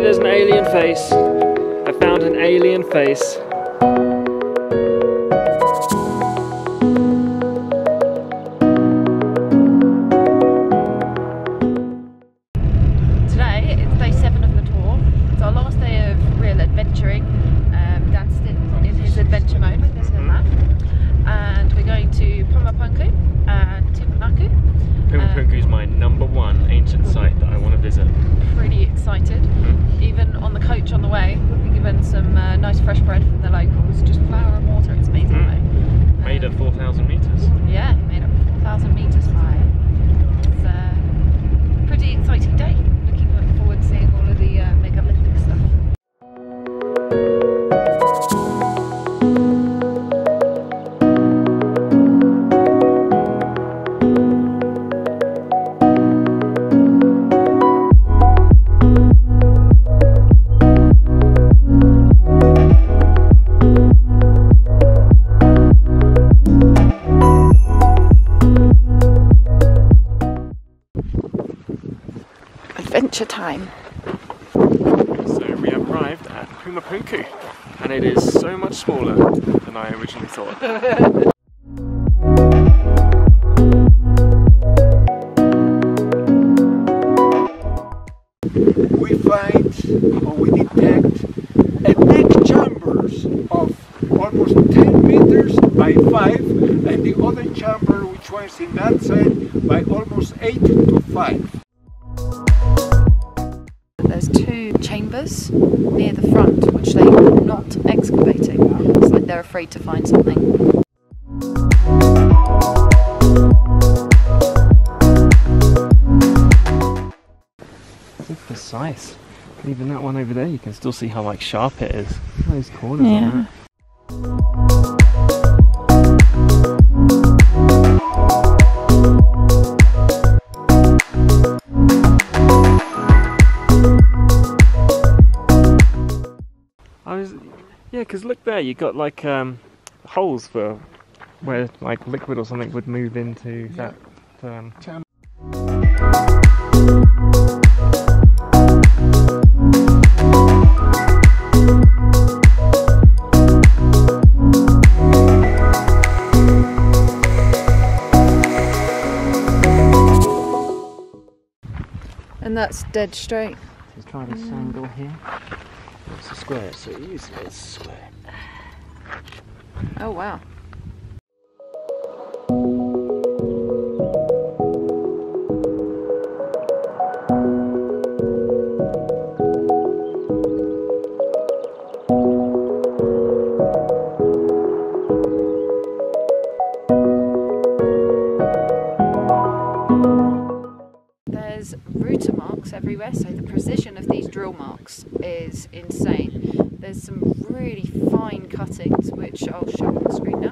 there's an alien face. I found an alien face. Today it's day 7 of the tour. It's our last day of real adventuring. Dan's in his adventure mode with this and that. And we're going to Pumapunku and Tiwanaku. Pumapunku is my #1 ancient site that I want to visit. Pretty excited. Even on the coach on the way, we'll be given some nice fresh bread from the locals. Just flour and water. It's amazing though. Made at 4,000 meters. Yeah, made up 4,000 meters high. It's a pretty exciting day. Looking forward to seeing all of the megalithic stuff. Adventure time. So we have arrived at Pumapunku, and it is so much smaller than I originally thought. We find, or we detect, neck chambers of almost 10 meters by 5, and the other chamber, which was in that side, by almost 8 to 5. There's 2 chambers near the front which they are not excavating. It's like they're afraid to find something. It's precise. Even that one over there, you can still see how like sharp it is. Those corners on that. Yeah, because look there, you got like holes for where like liquid or something would move into that channel. And that's dead straight. Let's try this angle here. It's a square, so usually it's a square. Oh wow. There's router marks everywhere, so the precision of these drill marks is insane. There's some really fine cuttings, which I'll show on the screen now.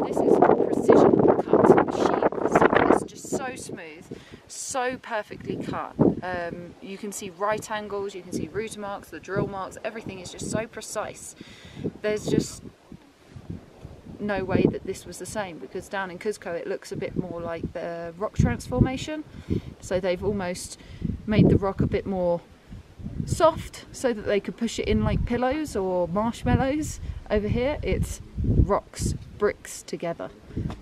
This is a precision cut machine. So it's just so smooth, so perfectly cut. You can see right angles, you can see router marks, the drill marks, everything is just so precise. There's just no way that this was the same, because down in Cuzco it looks a bit more like the rock transformation. So they've almost made the rock a bit more soft so that they could push it in like pillows or marshmallows. Over here it's rocks, bricks together.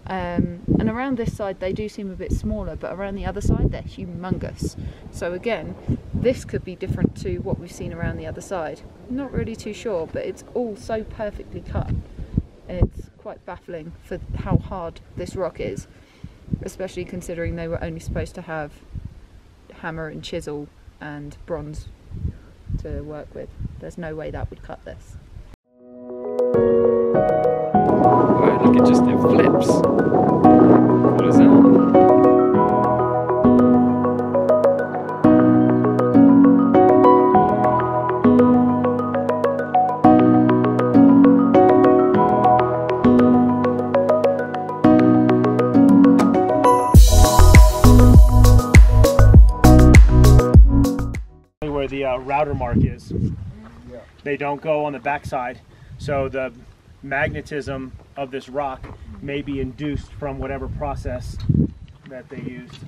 And around this side they do seem a bit smaller, but around the other side they're humongous. So again, this could be different to what we've seen around the other side. Not really too sure, but it's all so perfectly cut. It's quite baffling for how hard this rock is, especially considering they were only supposed to have hammer and chisel and bronze to work with. There's no way that would cut this. Wow, look, it flips. What is that? Where the router mark is. They don't go on the backside, so the magnetism of this rock may be induced from whatever process that they used.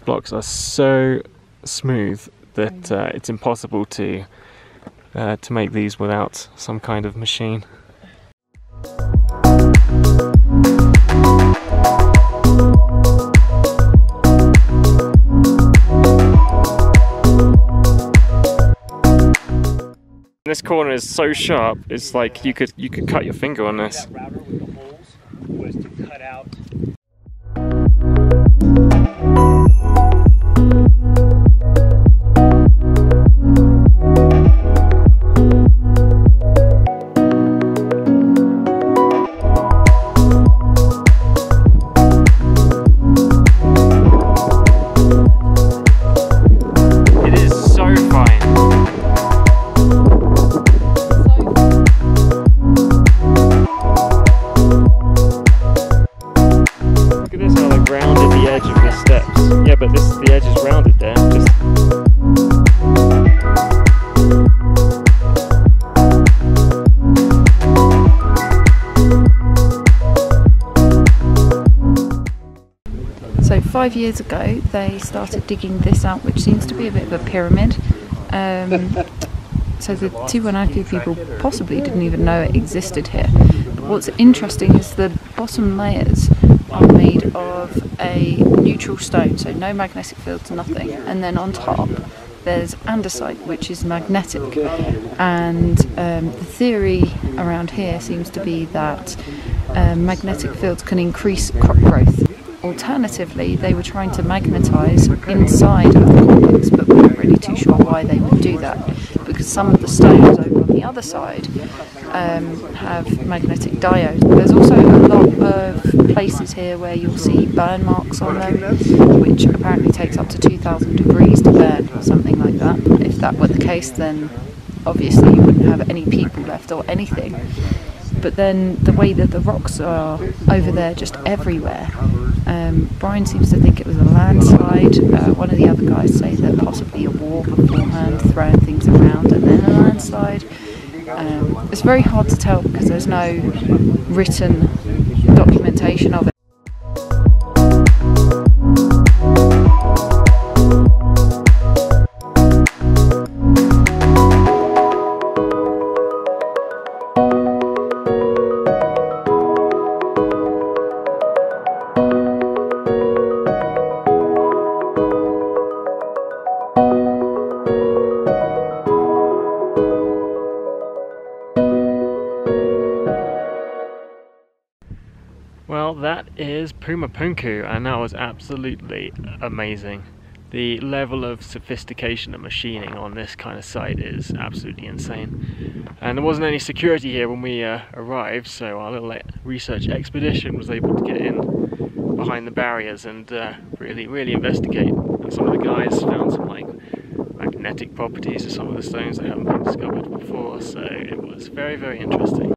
blocks are so smooth that it's impossible to make these without some kind of machine. This corner is so sharp, it's like you could cut your finger on this. That router with the holes was to cut out. It is so fine. Yeah, but the edge is rounded there. So 5 years ago they started digging this out, which seems to be a bit of a pyramid. So the Tiwanaku people possibly didn't even know it existed here. But what's interesting is the bottom layers are made of a neutral stone, so no magnetic fields, nothing. And then on top there's andesite, which is magnetic. And the theory around here seems to be that magnetic fields can increase crop growth. Alternatively, they were trying to magnetise inside of the complex, but we weren't really too sure why they would do that, because some of the stones over on the other side have magnetic diodes. There's also a lot of places here where you'll see burn marks on them, which apparently takes up to 2,000 degrees to burn, or something like that. If that were the case, then obviously you wouldn't have any people left or anything. But then the way that the rocks are over there just everywhere, Brien seems to think it was a landslide. One of the other guys say that possibly a war beforehand, throwing things around, and then a landslide. It's very hard to tell because there's no written documentation of it. Well, that is Pumapunku, and that was absolutely amazing. The level of sophistication and machining on this kind of site is absolutely insane. And there wasn't any security here when we arrived, so our little research expedition was able to get in behind the barriers and really investigate. And some of the guys found some like magnetic properties of some of the stones that haven't been discovered before, so it was very interesting.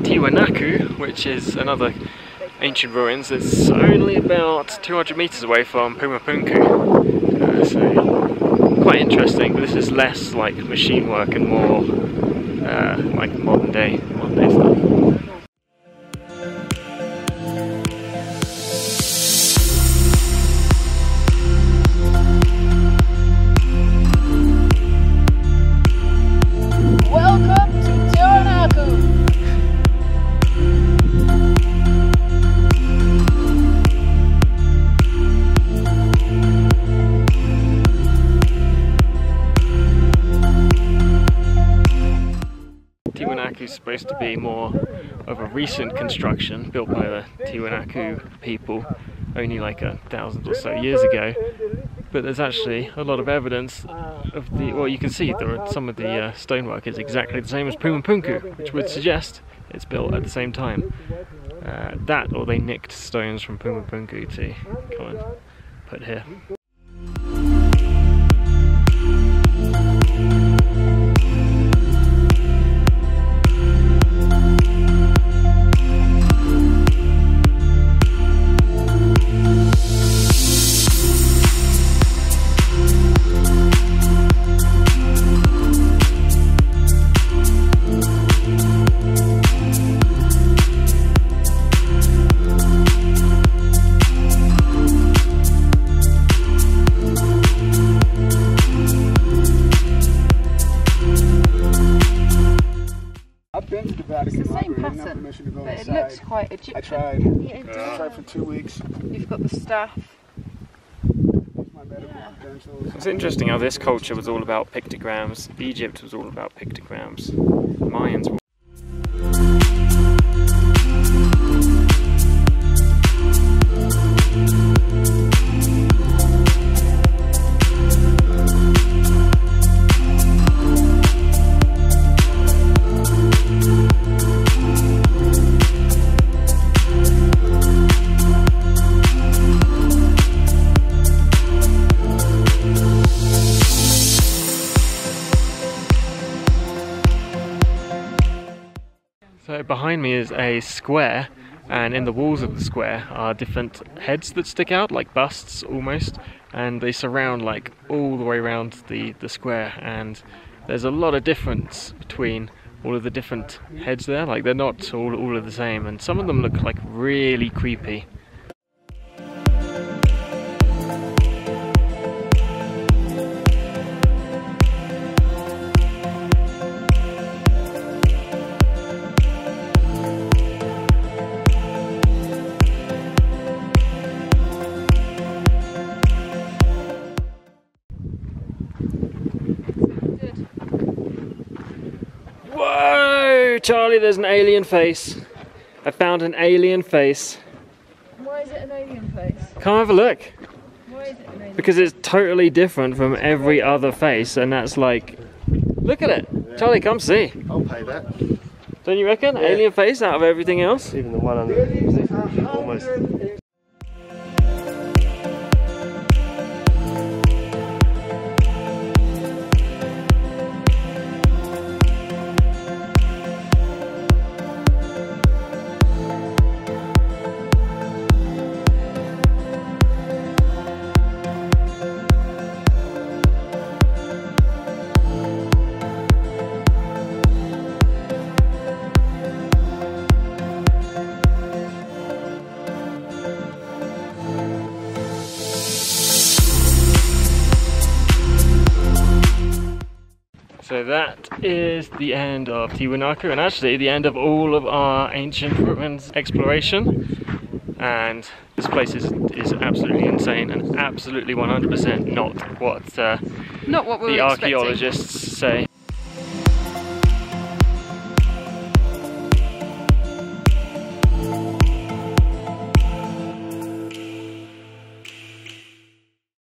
Tiwanaku, which is another ancient ruins. It's only about 200 meters away from Pumapunku, so quite interesting. But this is less like machine work and more like modern day stuff. Tiwanaku is supposed to be more of a recent construction, built by the Tiwanaku people only like 1,000 or so years ago. But there's actually a lot of evidence of the, well, you can see there are some of the stonework is exactly the same as Pumapunku, which would suggest it's built at the same time. That, or they nicked stones from Pumapunku to come and put here. permission to go But it inside. looks quite Egyptian. I tried. Yeah, it I does. tried for 2 weeks. You've got the staff. My medical credentials. It's interesting how this culture was all about pictograms. Egypt was all about pictograms. Mayans were. So behind me is a square, and in the walls of the square are different heads that stick out, like busts almost, and they surround like all the way around the square, and there's a lot of difference between all of the different heads there. Like they're not all of the same, and some of them look like really creepy. Whoa, Charlie, there's an alien face. I found an alien face. Why is it an alien face? Come have a look. Why is it an alien? Because it's totally different from every other face, and that's like, look at it. Charlie, come see. I'll pay that. Don't you reckon? Alien face out of everything else? Even the one underneath, almost. So that is the end of Tiwanaku, and actually the end of all of our ancient ruins exploration. And this place is absolutely insane and absolutely 100% not what Not what we the were expecting. archaeologists say.